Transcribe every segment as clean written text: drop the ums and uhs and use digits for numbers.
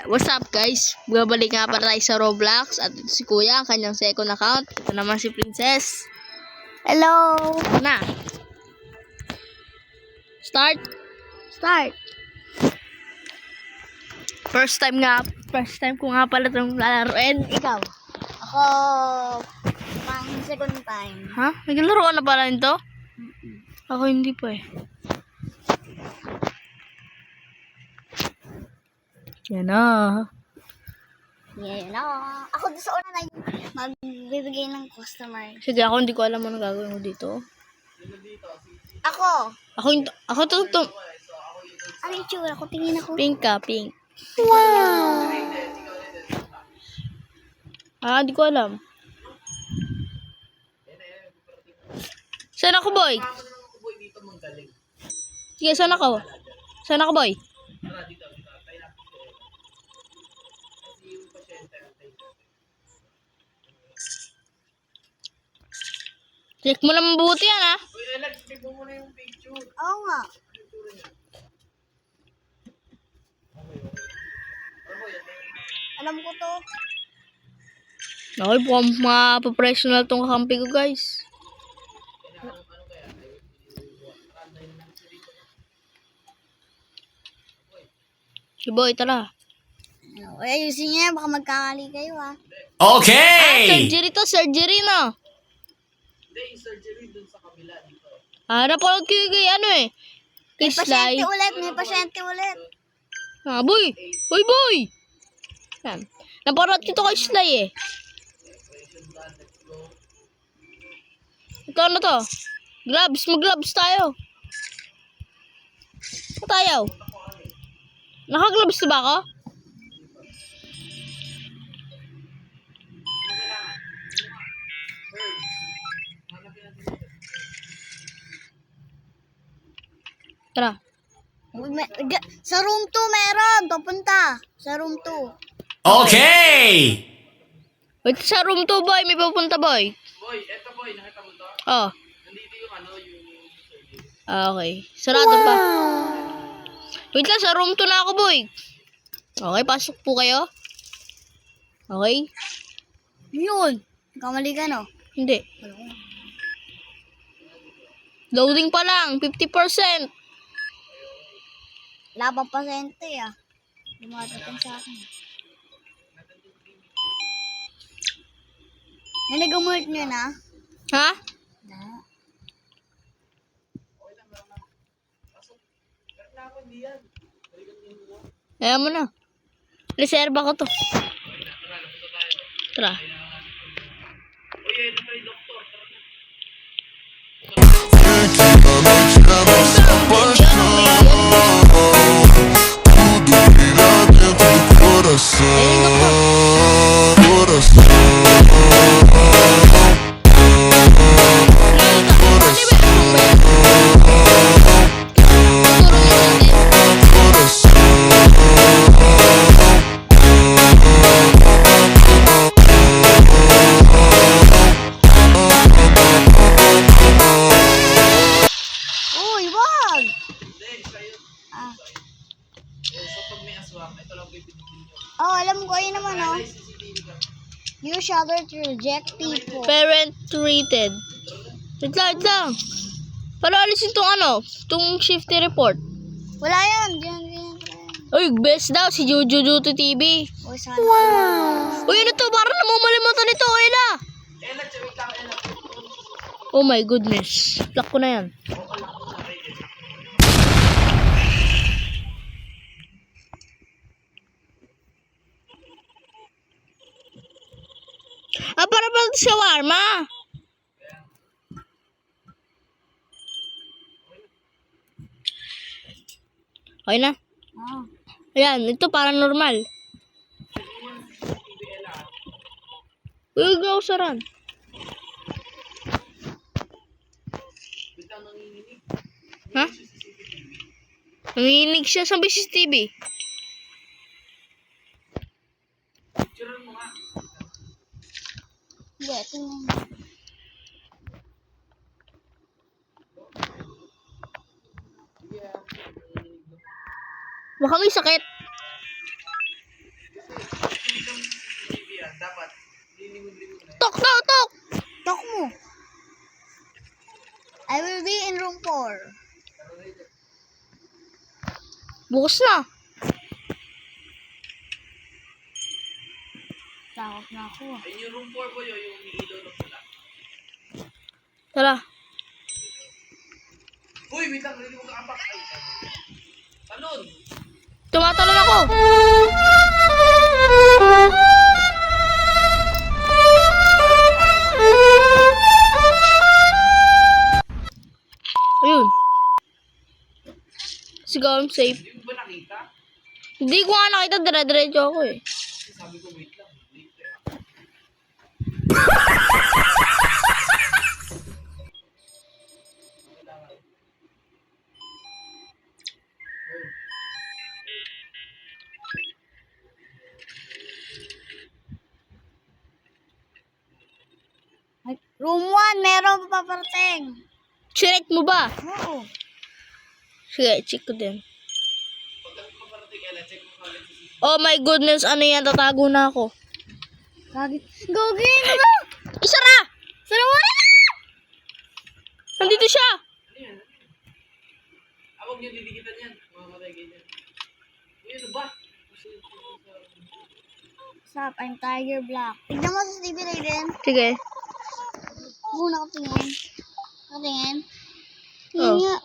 What's up guys? Babalik nga pala tayo sa Roblox. At ito si Kuya, ang kanyang second account. Ito naman si Princess. Hello! Ito na. Start. First time ko nga pala itong lalaroin. Ikaw? Ako, pang second time. Ha? Naglaro ka na pala nito? Ako hindi pa eh. Yan na. Yan o. Ako doon sa una na yung magbibigay ng customer. Sige, ako hindi ko alam ano gagawin ko dito. Ako to. Ano yung tsura ko? Tingin ako. Pink ka, pink. Wow! Hindi ko alam. Saan ako, boy? Sige, saan ako? Saan ako, boy? Check mo na mabuti yan, ha? Oo nga. Alam ko to. Okay, mga professional tong kakampi ko, guys. Si boy, tara. Ayusin niya, baka magkakali kayo ha. Okay! Surgery na. Hindi, yung surgery dun sa kabila dito. Napanood ko yung kay Sly. May pasyente ulit. Boy! Boy! Yan. Napanood ko ito kay Sly eh. Ito ano to? Gloves, mag-gloves tayo. Ano tayo? Naka-gloves na ba ako? Tara. Sa room 2 meron. Papunta. Sa room 2. Okay! Wait, sa room 2 boy. May pupunta boy. Boy, eto boy, nakita mo to? Oh. Nandito yung yung surgery. Okay. Sarado pa. Wait lang, sa room 2 na ako boy. Okay, pasok po kayo. Okay? Yun. Kamali ka no? Hindi. Loading pa lang, 50%. Labang pasyente ah. Lumatating sa akin. Nanagamurt nyo na? Ha? Ayaw mo na. Reserva ko to. Tara. Uy, wag! Ah. So pag may aswang, ito lang pipilitin nyo. Oh, alam ko yun naman oh. Use shoulder to reject people. Parent treated. Wait lang. Para alisin tong shifty report. Wala yan. Diyan. Uy, best daw si Juju to TV. Uy, sana. Wow! Uy, ano to? Parang namumalimutan nito, Ella. Ella, wait lang, Ella. Oh my goodness. Lock ko na yan. Para pala sa shawarma. Okay na. Oh. Ayan, ito parang normal. Uy, gawsaran. Ha? Nanginginig siya sa CCTV. Hindi, tingnan. Baka may sakit. room 4. Bukas na. Takot na ako. Ayun yung room 4 boy, yung may ilaw na pula. Tara. Uy, wait lang, hindi mo kaapak. Ay, talon. Tumatalon ako. Ayun. Sigaw, I'm safe. Hindi mo ba nakita? Hindi ko nga nakita, dire-diretso ako eh. Sabi ko, wait lang. Wait lang. Ay, room 1, meron pa paparating. Check mo ba? Oo. Sige, check ko din. Pagdating pa parating, Ella, check mo kagad sa CCTV. Oh my goodness, ano yan? Tatago na ako. Gagi. Gagi na ba? Isara! Sara mo na! Nandito siya! Ano yan? Huwag niyo didikitan yan. Mamamatay ganyan. Uy, ano ba? Stop, I'm Tiger Black. Tignan mo sa TV din. Sige. Muna katingin. Katingin. Oh. Tingin nga.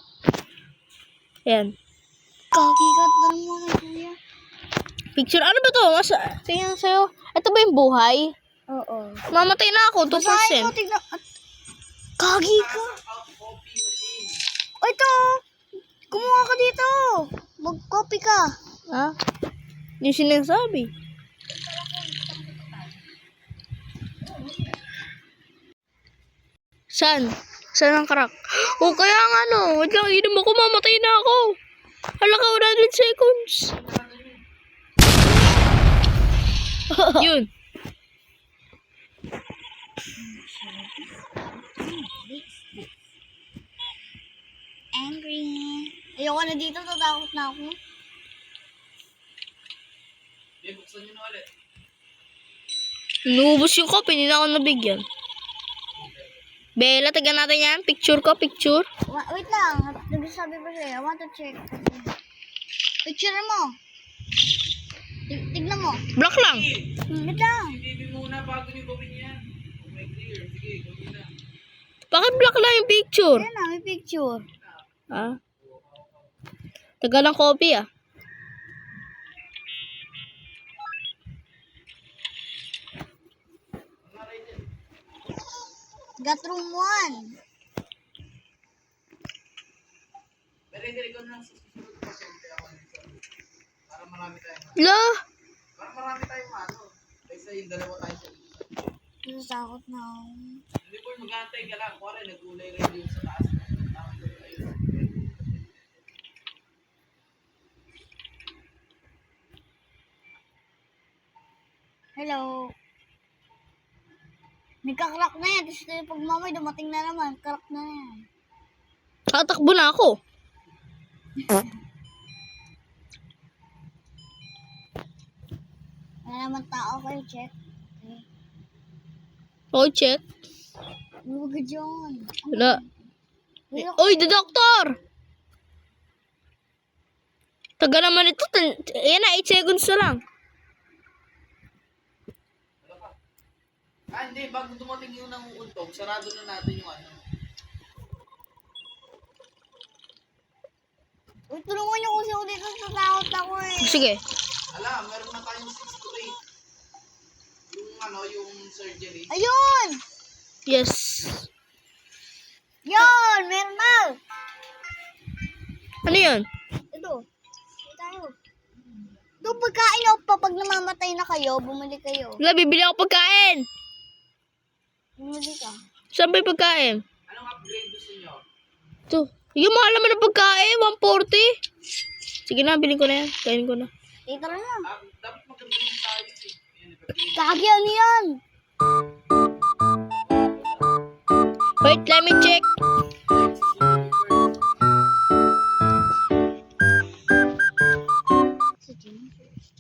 Ayan. Gagi ka. Tanong mo kay kuya. Picture, ano ba to? Tingnan sa'yo. Ito ba yung buhay? Oo. Mamatay na ako, 2%. Basahin ko, tignan. Gagi ka. Copy machine. O ito. Kumuha ka dito. Mag-copy ka. Ha? Yung sinasabi. Saan? Saan ang crack? O kaya nga no. Wait lang, inom ako, mamatay na ako. Hala ka, 100 seconds. Yun. Angry. Ayoko na dito. Tatakot na ako. Hindi, buksan nyo na ulit. Inuubos yung coffee, hindi na ako nabigyan. Bella, taga natin yan. Picture ko, picture. Wait lang. Nagsasabi pa sa'yo. I want to check. Picture mo. Tignan mo. Black lang. Wait lang. CCTV muna bago nyo gawin yan. Okay, clear. Sige, gawin na. Bakit black lang yung picture? Ayan na, may picture. Ha? Taga ng coffee ah. Got room 1. Pero hindi, ikaw na lang sa susunod ko. Siyempre ako dito. Para marami tayong La! Para marami tayong ano. Kaysa yung dalawa tayo sa isa. Natatakot na ako. Hindi po, mag-aantay ka lang. Kuwari, nagulay rin yung sa taas. Ayun. Hello. May kakrak na yan. Tapos pag mamay dumating na naman, crack na yan. Tatakbo na ako. Wala naman tao kayo, check. Okay. Okay, check. Huwag ka dyan. Wala. Oy, the doctor! Taga naman ito. Ayan na, 8 seconds na lang. Hindi. Bago dumating yung nanguuntog, sarado na natin yung ano. Uy, tulungan niyo kasi ako dito. Natatakot ako eh. Sige. Alam, meron na tayong 6 to 8. Yung ano, yung surgery. Ayun! Yes. Yun! Meron na! Ano yun? Ito. Ito tayo. Ito, pagkain o pa. Pag namamatay na kayo, bumili kayo. Wala, bibili ako pagkain. Bumili ka. Saan ba yung pagkain? Anong upgrade gusto nyo? Ito. Yung mahal naman ng pagkain, 140. Sige na, bilhin ko na yan. Kainin ko na. Dito na. Dapat mag-upgrade tayo eh. Yan, upgrade. Kagi ano yan? Wait, let me check.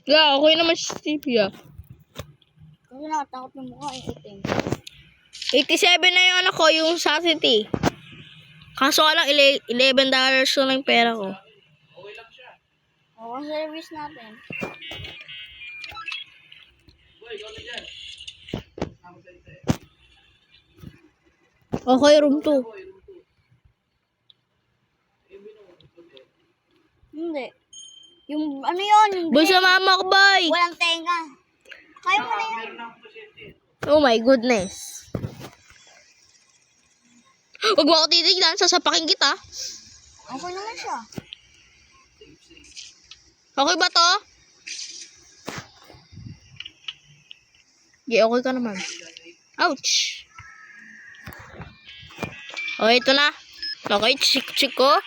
Yeah, okay naman si Steve, yeah. Kasi nakatakot yung mukha. Itim. 87 na yung ano ko, yung sachet. Kaso nga lang, $11 na lang yung pera ko. Okay lang siya. O, service natin. Boy, ikaw na dyan. Ako sa isa eh. Okay, room 2. Boy, room 2. Hindi. Yung ano yun? Yung Boy, sa mama ko, boy! walang tenga. Kaya mo na yan. Meron na akong pasyente. Oh my goodness. Huwag mo ako titignan, sasapakin kita. Okay naman siya. Okay ba to? Okay, okay ka naman. Ouch. Okay, ito na. Okay, check ko.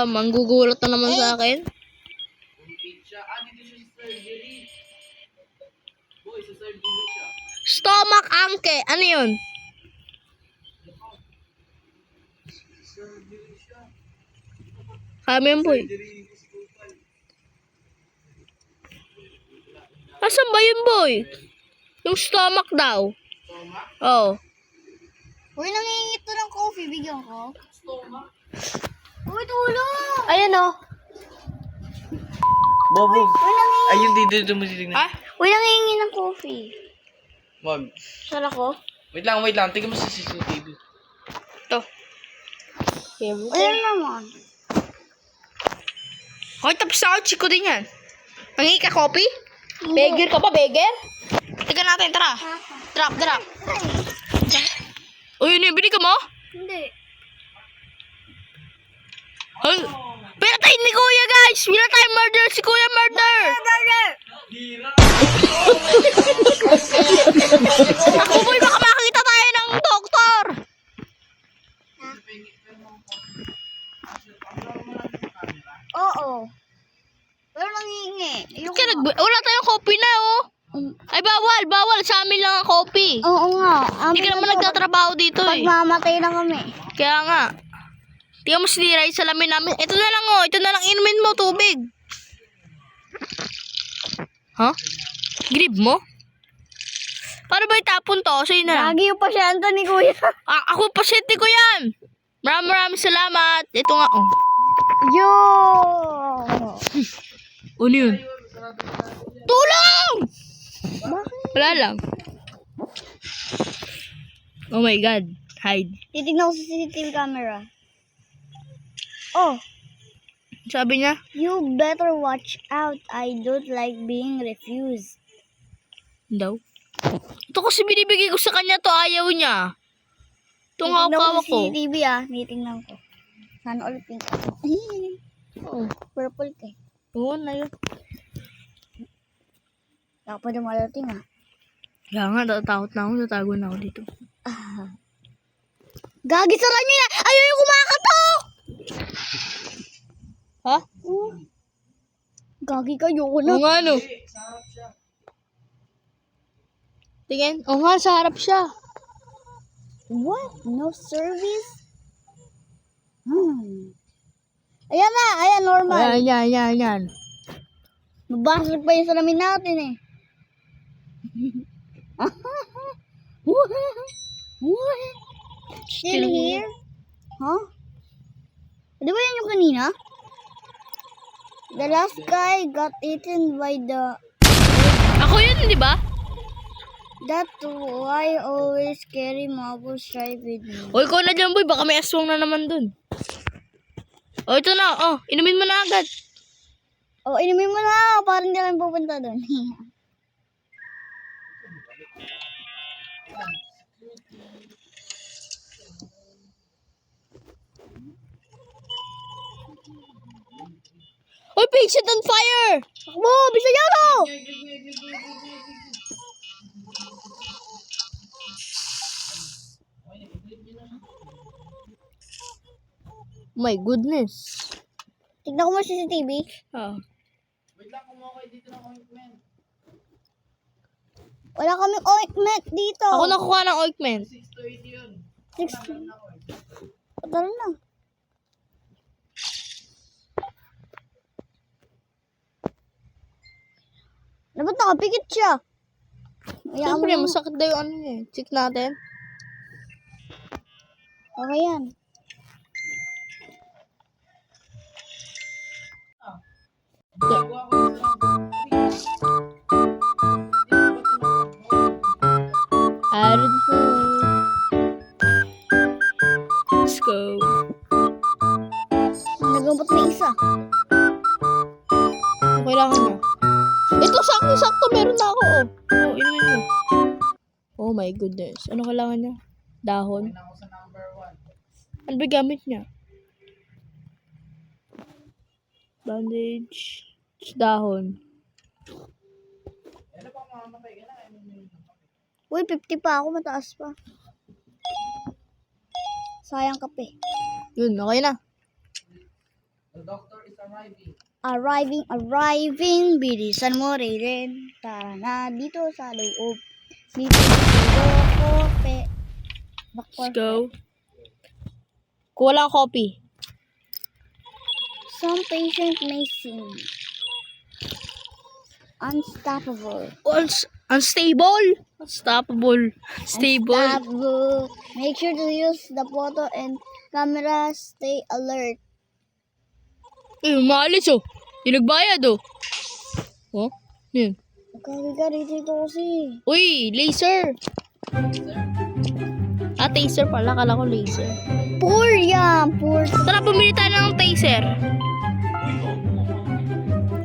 Manggugulat na naman sa akin. Room 8 siya. Dito siya sa surgery. Boy, sa surgery siya. Stomach anke. Ano yun? Surgery siya. Kami yun, boy. Surgery hospital. Asan ba yun, boy? Yung stomach daw. Stomach? Oh. Uy, nangingit to ng coffee. Bigyan ko. Stomach? Uy, tulong! Ayan, oh. Bobo. Uy, nangingit. Ayun, dito mo titignan. Ah? Uy, nangingit ng coffee. Wag. Saan ako? Wait lang. Tingnan mo sa CCTV. Ito. Ayan naman. Okay, tapos ako. Chiko din yan. Mangi ka copy? Beggar ka pa, beggar? Tingnan natin, tara. Drop. Uy, yun yung binigay mo? Hindi. Ay, pinatayin ni Kuya, guys! Pinatayin murder! Si Kuya murder! Ako, boy, baka makakita tayo ng doktor! Oo. Pero nangingi. Wala tayong copy na, oh. Ay, bawal. Sa amin lang ang copy. Oo nga. Hindi ka naman nagtatrabaho dito, eh. Pagmamatay na kami. Kaya nga. Tingnan mo sinira yung salamin namin. Ito na lang, oh. Ito na lang inumin mo, tubig. Ha? Grib mo? Paano ba itapon to? Sa'yo na lang. Lagi yung pasyente ni Kuya. Ako, pasyente ko yan. Maraming salamat. Ito nga, oh. Yo! Ano yun? Tulong! Bakit? Wala lang. Oh my God. Hide. Titignan ko sa CCTV camera. Oh, Sabi niya, you better watch out. I don't like being refused. daw. Ito kasi binibigay ko sa kanya to. Ayaw niya. Itong Titignan hawak-hawak sa ko. CCTV titignan ko. Sana all pink. Oh. Purple ka. Oo na yun. Dapat na malating Kaya nga, natatakot na ako. Tatago na ako dito. Gagi, sara niyo yan! Ayaw yung kumakatok! Ha? Gagi kayo ko na. Oo nga, no. Tingin. Oo nga, sa harap siya. What? No service? Ayan na, ayan, normal. Yan. Mabasag pa yung salamin natin eh. Still here? Huh? Di ba yan yung kanina? The last guy got eaten by the... Ako yun, di ba? That's why I always carry marble stripe with me. O, ikaw na dyan, boy. Baka may aswang na naman dun. O, ito na. O, inumin mo na agad. Oh, inumin mo na. Parang hindi lang pupunta doon. Oy, patient on fire! Takbo! Bisayaro! My goodness. Tignan ko mo sa CCTV. Ah. Wait lang, kumuha kayo dito ng ointment. Wala kaming ointment dito. Ako nakuha ng ointment. 6 to 8 yun. 6. Tara na. Dapat nakapikit siya. Siyempre, masakit daw yung ano niya. Check natin. Okay yan. Gagawa ko Add food. Let's go. Nagambot na isa. Kailangan na. Ito, sakto-sakto. Meron na ako, oh. Oh, inumin mo. Oh my goodness. Ano kailangan niya? Dahon. na ako sa number 1. Ano ba gamit niya? Bandage. Dahon. Ano pa mamamatay ka na? Uy, 50 pa ako. Mataas pa. Sayang kape. Yun, okay na. The doctor is arriving. Arriving. Bilisan mo rin. Tara na dito sa loob. Dito sa kope. Let's go. Kuha lang copy. Some patient may sing. Unstoppable. Unstable. Unstoppable. Stable. Unstoppable. Make sure to use the photo and camera. Stay alert. Maalis, oh. Yung nagbayad, oh. Oh? Yun. Kari-kari dito kasi. Uy, laser. Ah, taser pala. Kala ko laser. Poor yan. Poor. Tara, bumili tayo ng taser.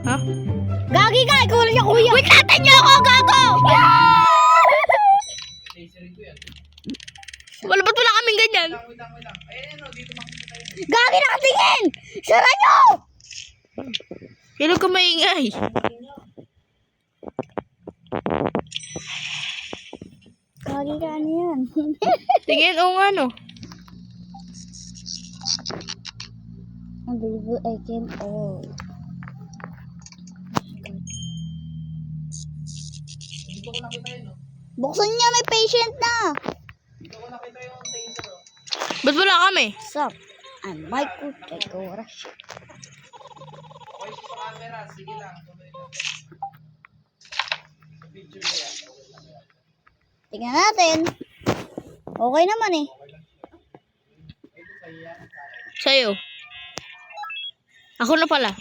Ha? Gagi ka. Ikaw lang siya, kuya. Wait, natin niyo ako, gago! Laserin ko yan. Wala, ba't wala kaming ganyan? Wait lang. Ayan, no, dito makikita tayo. Gagi nakatingin. Sara nyo. Kailan ka maingay? Gagi ka ano yan. Tingin, oo nga, no. Unbelievable, I can all. Dito ko nakita yun, no? Buksan niya, may patient na. Dito ko nakita yung taser, oh. Ba't wala kami? Sup? I'm Michael Tegora. Okay siya sa camera. Sige lang. Tuloy lang. Picture ko yan. Tingnan natin. Okay naman eh. Sa'yo. Ako na pala.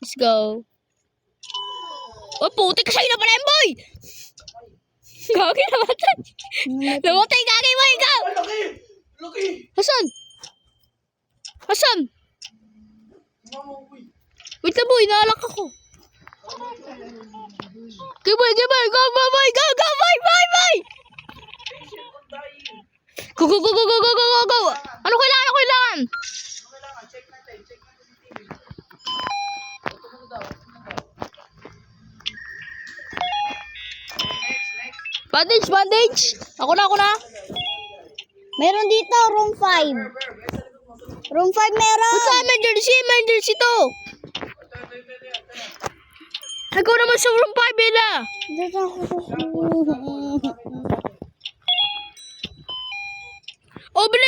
Let's go. Oh, puti ka sa'yo na pala yan, boy! Gagi, namatay. Namatay, gagi mo, ikaw! Ay, laki! Laki! Hasan? Hasan? Mama, uy. Wait na, boy. Naalak ako. Okay, boy. Go, boy. Go, boy. Patient on dying. Go. Ano kailangan? Ano kailangan? Check natin. Check natin si TV. Ito mo daw. Next. Bandage. Ako na. Meron dito, room 5. Room 5 meron. What's up, emergency to. Ito. Ikaw naman sa room 5, Bella. Dito ako. Oh, bili.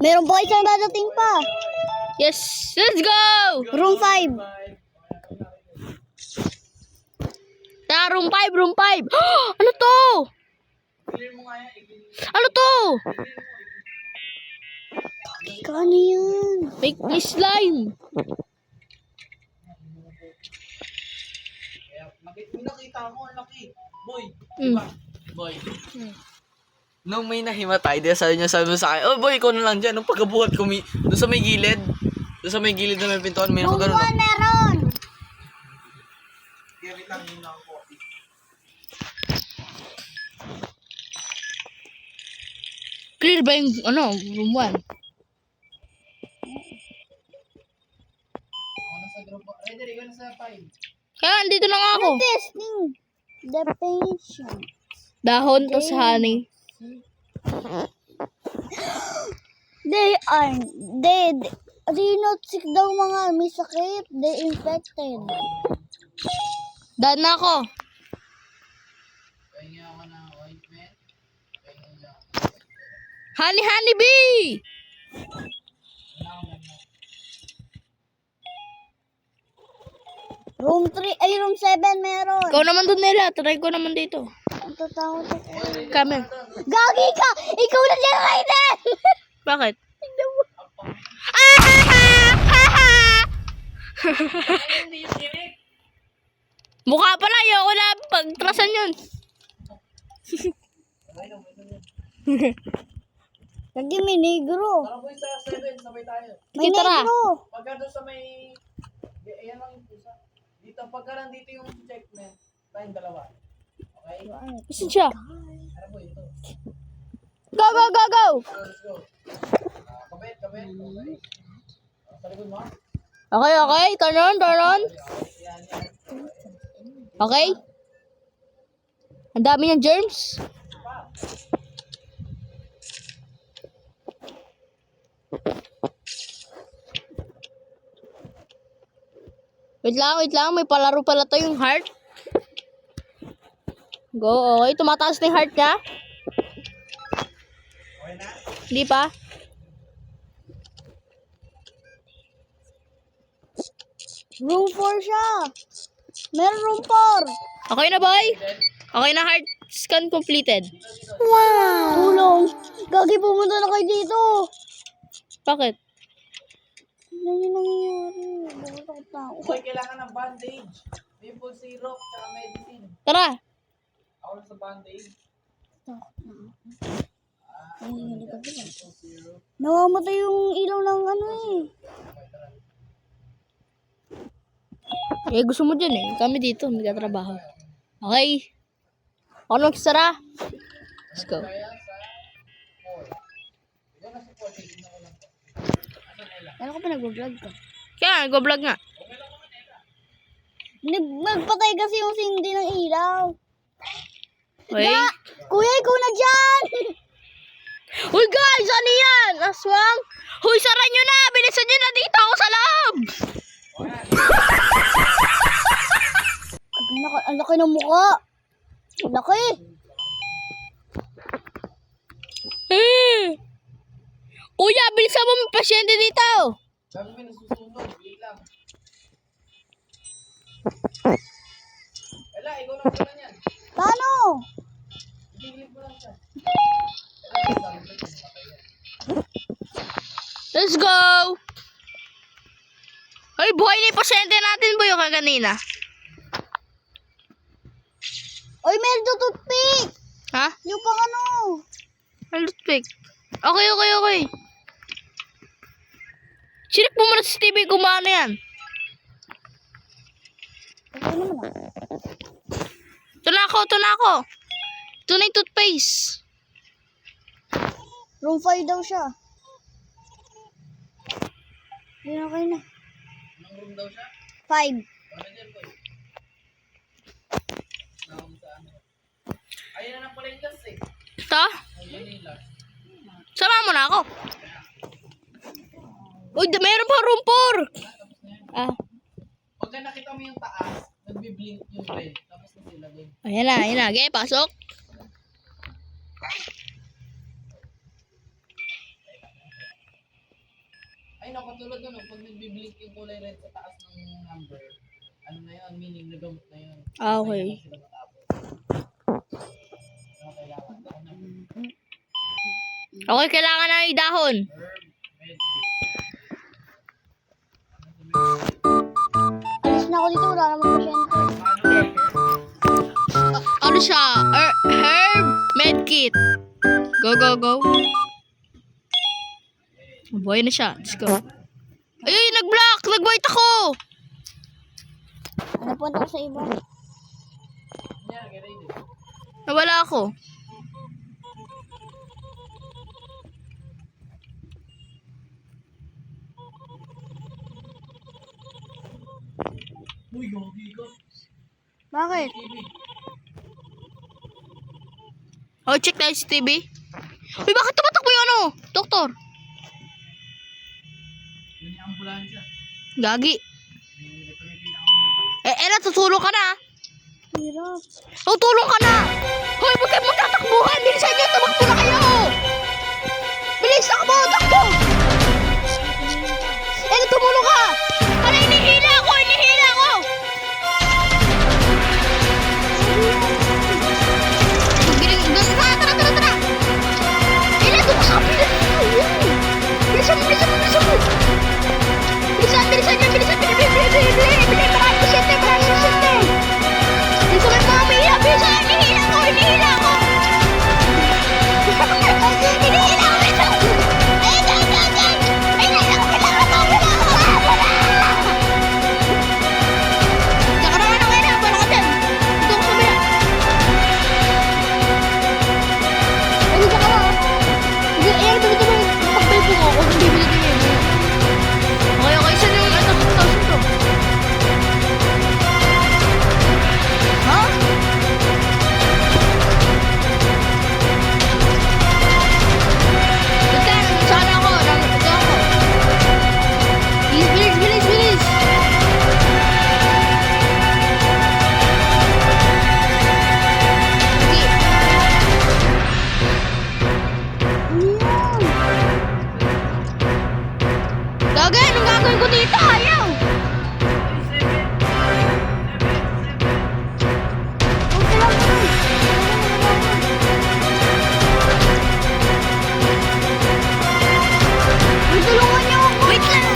Meron pa isang dadating pa. Yes, let's go. Room 5. Room 5. Ano to? Clear mo nga yan. Ano to? Ano yan? Make me slime. Nakita ko, ang laki. Boy. Mm. Boy. Nung may nahimatay, sabi mo sa akin, oh boy, ikaw na lang dyan. Nung pagkabuhat ko, doon sa may gilid na may pintuan, may Room nakagano. 1 meron. Kaya lang yun ako. Clear ba yung, room 1? Ako na sa grupo. Ready, ikaw na sa 5. Kaya, andito na nga ako. Testing the patient. Dahon to sa honey. They are dead. They not sick daw mga may sakit. They infected. Dahon na ako. Pahingi ako ng ointment. Pahingi ako. Honey bee! Room 3, ay room 7 meron. Ikaw naman doon nila. Try ko naman dito. Ang tatakot ako. Kami. Gagi ka! Ikaw na dyan, Raiden! Bakit? Tignan mo. Mukha pala. Ayoko na pagtrasan yun. Gagi, may negro. Tara boy sa 7, sabay tayo. May Sige, tara. negro. Pagka doon sa may... Ayan lang yung pusa. Dito, pagka nandito yung checkmate, tayong dalawa. Okay? Gusto siya. Tara boy, ito. Go, go, go, go. Let's go. Kabit. Okay. Sa likod mo. Okay, okay. Turn on, turn on. Yan. Okay. Ang dami ng germs. Wait lang. May palaro pala to yung heart. Go, okay. Tumataas na yung heart niya. Okay na? Hindi pa. Room 4 siya. Meron room 4. Okay na, boy? Okay na, heart scan completed. Wow! Tulong. Gagi, pumunta na kayo dito. Bakit? Ano yung nangyayari? Bakit na ako? Okay, kailangan ng bandage. Maple syrup, tsaka medicine. Tara. Ako na sa bandage. Ay, hindi ka pala. Namamatay yung ilaw ng ano eh. Eh, gusto mo dyan eh. Kami dito, nagtatrabaho. Okay. Ako na magsara. Let's go. Ano ka pa nag-vlog ka? Kaya, go-vlog nga. Nagpatay kasi yung sindi ng ilaw. Okay. Kuya, ikaw na dyan! Uy guys, ano yan? Aswang? Huy, sara nyo na! Bilisan nyo na dito ako sa loob! Ang laki ng mukha. Ang laki. Kuya, bilisan mo may pasyente dito! Sabi mo nasusunod, wait lang. Wala, ikaw lang pala niyan. Paano? Bigilip mo lang siya. Let's go! Ay, buhay na yung pasyente natin, boy, yung kaganina. Oy, meron to toothpick. Ha? Yung pang ano. Ano pick? Okay. Sirik mo muna sa TV kung maano yan. Okay naman ah. Ito na ako. Ito na yung toothpaste. Room 5 daw siya. Yun, okay na. Anong room daw siya? 5. Ano dyan, boy? Nakam sa ano. Ayun na lang pala yung last eh. Ito? Ayun yung last. Sama mo na ako. Uy, meron pa room 4. Ah, Pagka nakita mo yung taas, nagbiblink yung red. Tapos na sila din. ayan na. Okay, pasok. Ay, nakatulad nun. Pag nagbiblink yung kulay red sa taas ng number, ano na yun, meaning nagamot na yun. Ah, okay. Kaya sila matapos. Ano kailangan? Ano? Okay, kailangan na yung dahon. Herb, med, Alis na ako dito. Wala naman pasyente. Ano siya? Herb medkit. Go. Buhay na siya. Let's go. Ay, nag-block! Nag-white ako! Napunta ko sa iba. yan, get ready. Nawala ako. Uy, gogi ko. Bakit? TV. Oh, check tayo sa TV. Uy, bakit tumatakbo yung ano? Doktor. Yun yung ambulansya. Gagi. Ito yung pinakamalita. Natutulong ka na. Hirap. Tutulong ka na. Hoy, huwag kayo magtatakbuhan. Bilisan nyo, tumakbo na kayo. Bilis, takbo. Tumulong ka. Hala, inihila ako. Gagi, anong gagawin ko dito? Ayaw! Okay lang po. Uy, tulungan niyo ako. Wait lang!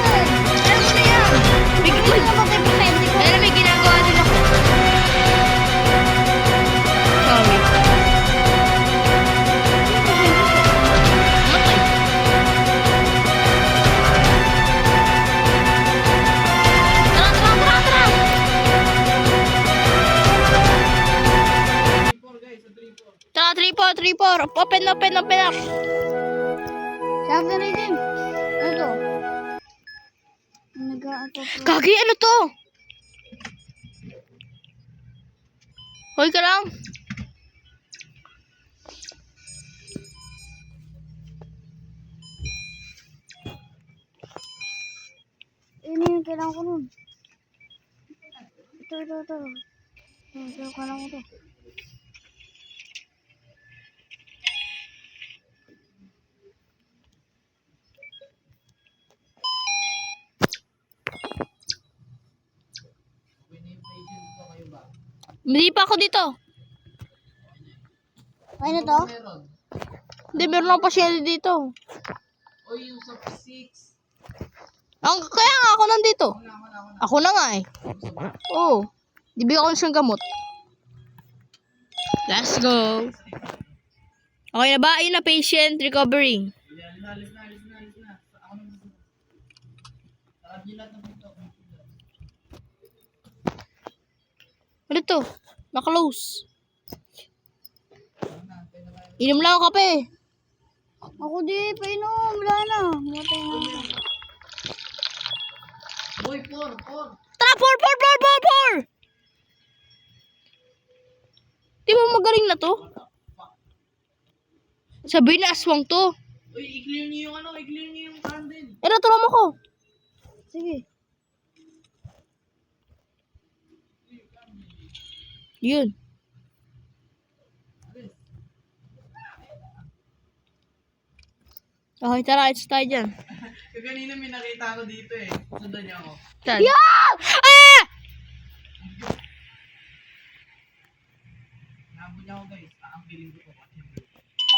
Alam mo na yan! Hindi na matipipende ko. Alam, may ginagawa din ako. Sorry. Matay. Tara! Tara, 3-4. Open up. Sabi rin din. Ano to? Nag-aato po. Gagi, ano to? Hoy ka lang. Yun yung kailangan ko nun. Ito. Kailangan ko to. Hindi pa ako dito. Ay na to? Meron. Hindi, meron ako pa shell dito. O yung sa physics. Kaya nga ako nandito. Ako na nga eh. Oo. Bibigyan ko na siyang gamot. Let's go. Okay na ba? Ayun na, patient recovering. Alis na. Ako na. Tara, gilat na dito. Ano to? Na-close. Inom lang ako kape. Ako di, painom. Wala na. Matay na. Boy, 4. Tara, pour! Di ba magaling na to? Sabihin na aswang to. Uy, i-clear niyo yung candle. Tulungan mo ko. Sige. Yun. Okay, tara, it's tayo dyan. Kanina may nakita ako dito eh. Sundan niya ako. Saan? Ah! Nabot niya ako guys. Ang feeling ko po.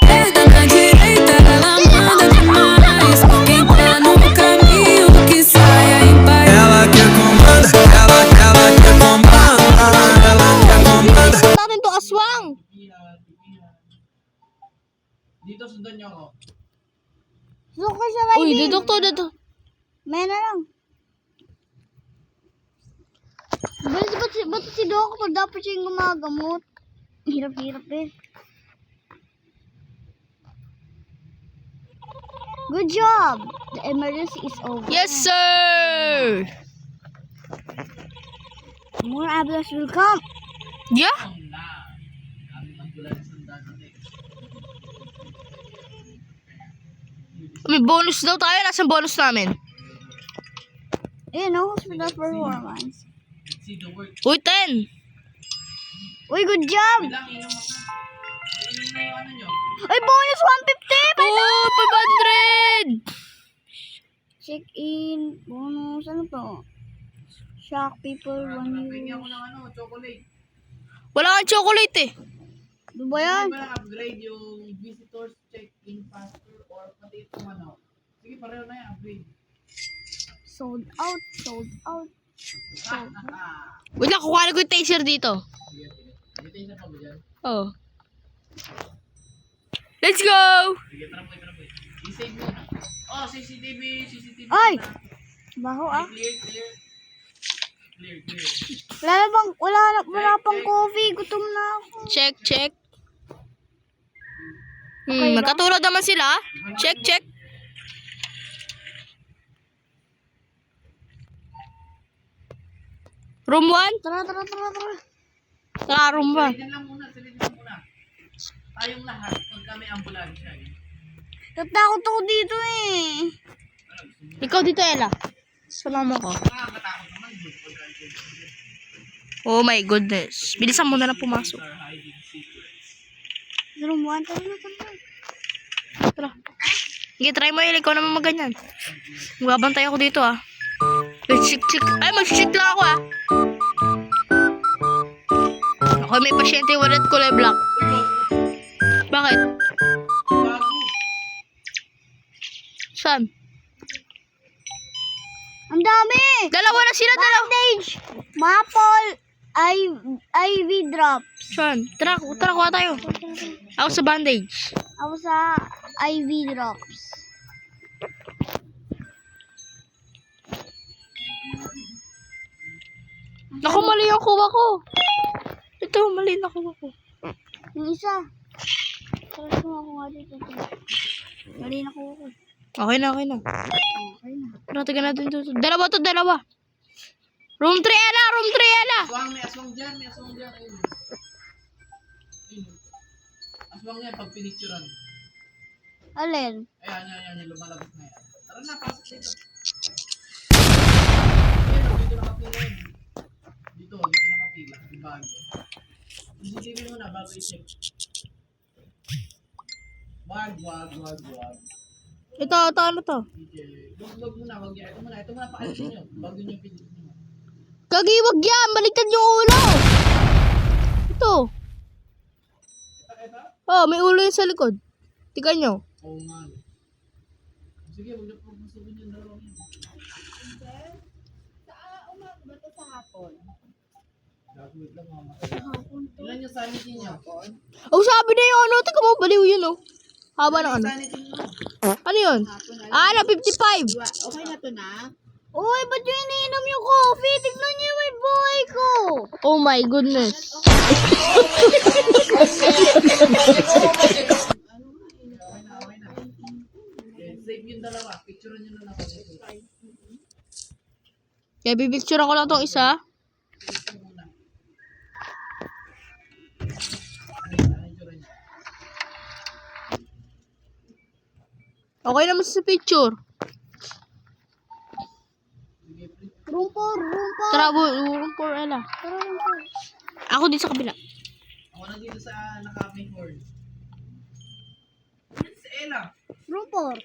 Esquerda na direita, ela manda demais. Quem tá no caminho que saia em paz. Ela que comanda, ela que comanda, ela que comanda. Natin to aswang. Dito sundan niyo ako. Suko siya may Uy, din. dito. May na lang. Ba't si Doktor dapat siya yung gumagamot? Hirap eh. Good job! The emergency is over. Yes, sir! More ambulance will come. Yeah? May bonus daw tayo. Nasaan bonus namin? No hospital performance. See the work. Uy, 10. Uy, good job! Ilang inom ako. Inom na yung ano nyo. Ay, bonus 150! Oh, 500! Check in. Bonus. Ano to? Shock people when Pagyan you... ko ng ano, chocolate. Wala kang chocolate eh. Ano ba yan? Hindi ba upgrade yung visitors check-in faster or pati itong ano? Sige, pareho na yan, upgrade. Sold out. Wait lang, kukuha ko yung taser dito. Dito yung isa pa ba dyan? Oh. Let's go! Sige, tara po. I-save mo na. Oh, CCTV. Ay! na. Baho ah. Clear. Wala pang coffee. Gutom na ako. Check. Magkatulad naman sila. Check. Room 1? Tara. Tara, room 1. Silid lang muna. Tayong lahat, pagka may ambulansya. Tatakot ako dito eh. Ikaw dito, Ella. Salamat ko. Nakakatakot naman. Oh my goodness. Bilisan mo na lang pumasok. Room 1. Tara. Tara. Sige, try mo yun. Ikaw naman maganyan. Magbabantay ako dito ah. Mag-check. Ay, mag-check lang ako ah. Ako may pasyente yung wallet kulay black. Bakit? Saan? Ang dami! Dalawa na sila, dalawa. Bandage! Maple! IV drops. Saan? Tara, kuha tayo. Ako sa bandage. Ako sa IV drops. Naku, mali yung kuha ko. Ito, mali na kuha ko. Yung isa. Tapos mo ako nga dito. Mali na ko ako. Okay na, okay na. Okay na. Natagan natin dito. Dalawa to, dalawa. Room 3, Ella! Room 3, Ella! May aswang dyan. Ayun. Aswang yan, pag pinicturan. Alin? Ayan, lumalabas na yan. Tara na, pasok dito. Dito nakapila. Yung bago. Isipin mo na, bago i-check. Wag. Ito, ano to? Wag muna, wag yan. Ito muna, paalisin nyo. Bago nyo pinili nyo. Kagiwag yan! Baliktad yung ulo! Ito. Oh, may ulo yun sa likod. Tingnan nyo. Oo nga. Sige, wag na po masubin yung dalawang yun. Gagawin lang mama. Ilan yung sanity niyo? Oh, sabi na yung ano. Tingnan mo, baliw yun oh. Haba ng ano. Sanity niyo. Ano yun? Ah, na 55. Okay na to na? Uy, ba't yung iniinom yung coffee? Tignan niyo yung buhay ko. Oh my goodness. Okay na. Okay, save yung dalawa. Picturean nyo na lang ako. Kaya bibicture ko lang tong isa. Okay naman sa picture. Room 4. Tara, room 4, Ella. Tara, room 4. Ako dito sa kabila. Ako na dito sa naka-main board. Si Ella. Room 4.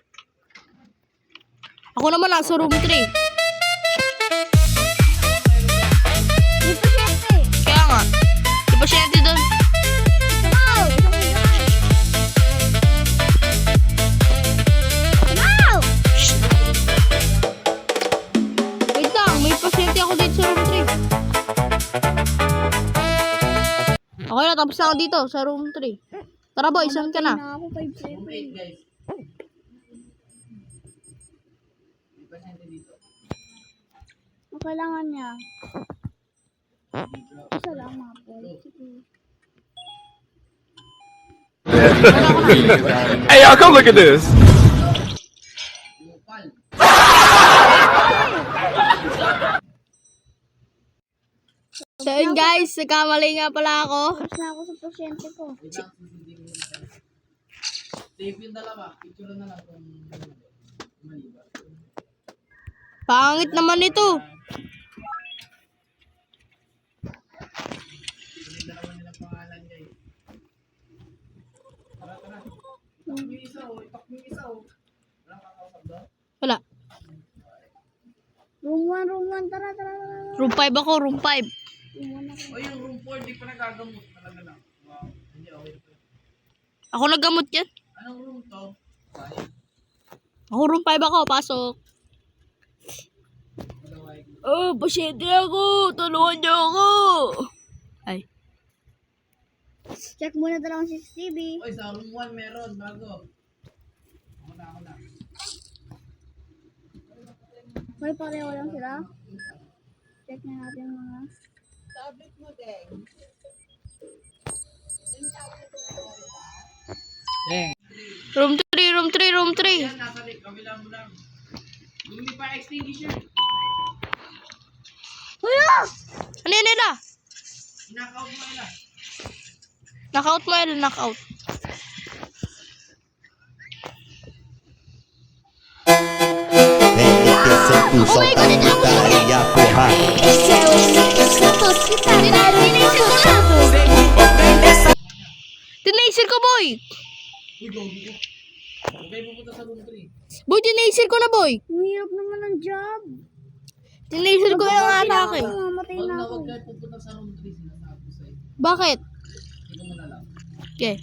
Ako naman nasa room 3. Dito syempre. Kaya nga. Di ba siya doon? Wow! Wow! Wait lang, may pasyente ako dito sa room 3. Okay na, tapos na ako dito sa room 3. Tara boy, saan ka na? Ako 5-7. Room 8 guys. May pasyente dito. Ang kailangan niya. Salamat po. Hey, y'all, come look at this. Lupal. So yun guys, nagkamali nga pala ako. Tapos na ako sa pasyente ko. Wait lang, susundin mo na tayo. Save yung dalawa. Picture na lang kung mali ba. Pangit naman ito. Yung dalawa nilang pangalan guys. Tara. Itak mo yung isa oh. Walang kakausap daw? Wala. Room 1. Tara. Room 5 ako, room 5. O yung room 4, di pa nagagamot. Talaga lang. Wow. Hindi, okay na pala. Ako naggamot yan. Anong room to? Sayang. Ako room 5 ako, pasok. Oh, pasyente ako. Tulungan niyo ako. Ay. Check muna dalawang CCTV. Oy, sa room 1 meron, bago. Ako na. May pareho lang sila. Check na natin yung mga... Tablet mo, Deng. Room 3. Yan, nasa kabila mo lang. Hindi pa extinguisher. Wala! Ano yan nila? Knockout mo nila. Knockout mo yan, knockout. Vem que se puso putaria porra. Tinaser ko, boy. Uy, gogi ko. Okay, pupunta sa room 3. Boy, tinaser ko na, boy. Ang hirap naman ng job. Tinaser ko yung atake. Mamatay Huwag na na ako. huwag kayo pupunta sa room 3. Sinasabi ko sa'yo. Bakit? Hindi mo na lang. Okay.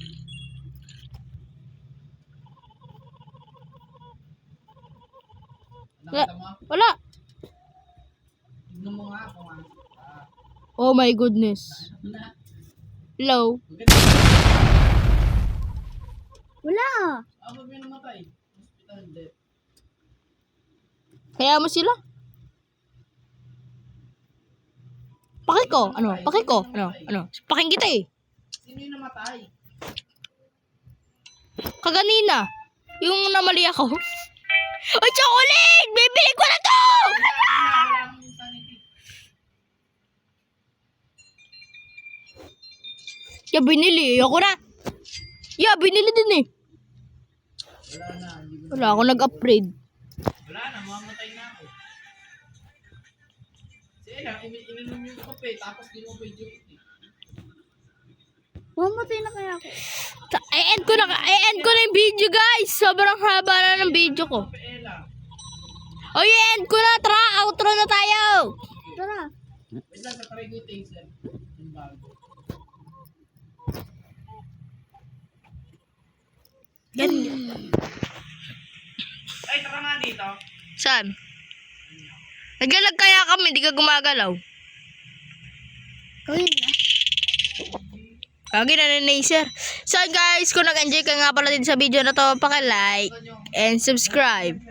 Nakita mo? Wala. Tignan mo nga kung ano. Oh my goodness. Hello. Wala. Ba't may namatay? Hospital death. Kaya mo sila? Pakik ko. Ano? Pakik ko. Ano? Paking kita eh. Sino yung namatay? Kaganina. Yung namali ako. Ay, chocolate! Bibili ko na to! Wala akong insanity. Ya, binili. Ako na. Ya, binili din eh. Wala na. Hindi ko Wala ako nag-upgrade. Wala na, mamamatay na ako. Sige lang, ininom yung kape, tapos di mo pa yung Mamatay na kaya ako. I-end ko na yung video, guys. Sobrang haba na ng video ko. kape lang. O, i-end ko na. Tara, outro na tayo. Tara. Wait lang, tatry ko yung taser. Yung bago. Ay, tara nga dito. Saan? Naglalag kaya kami, di ka gumagalaw. Kawin na. Lagi na naser. So guys, kung nag-enjoy ka nga pala din sa video na to, paki-like and subscribe.